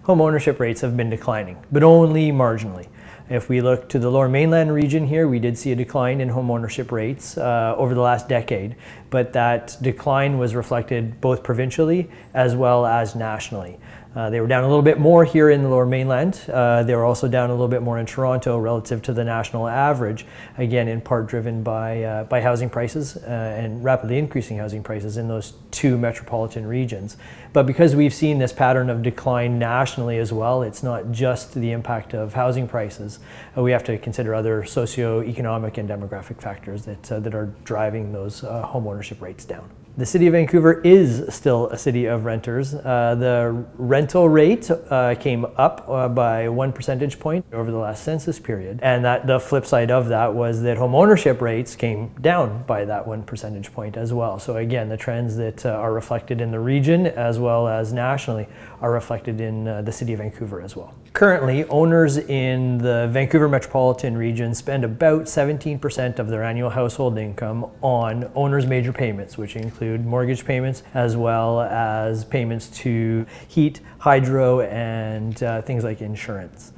home ownership rates have been declining, but only marginally. If we look to the Lower Mainland region here, we did see a decline in home ownership rates over the last decade, but that decline was reflected both provincially as well as nationally. They were down a little bit more here in the Lower Mainland. They were also down a little bit more in Toronto relative to the national average, again in part driven by housing prices and rapidly increasing housing prices in those two metropolitan regions. But because we've seen this pattern of decline nationally as well, it's not just the impact of housing prices. We have to consider other socio-economic and demographic factors that are driving those home ownership rates down. The City of Vancouver is still a city of renters. The rental rate came up by 1 percentage point over the last census period. And the flip side of that was that home ownership rates came down by that 1 percentage point as well. So again, the trends that are reflected in the region as well as nationally are reflected in the City of Vancouver as well. Currently, owners in the Vancouver metropolitan region spend about 17% of their annual household income on owner's major payments, which include mortgage payments as well as payments to heat, hydro, and things like insurance.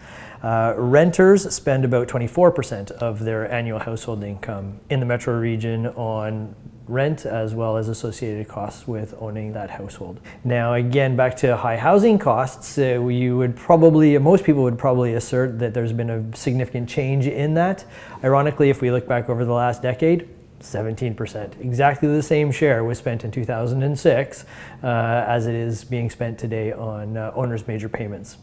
Renters spend about 24% of their annual household income in the metro region on rent as well as associated costs with owning that household. Now again, back to high housing costs, most people would probably assert that there's been a significant change in that. Ironically, if we look back over the last decade, 17%. Exactly the same share was spent in 2006 as it is being spent today on owners' major payments.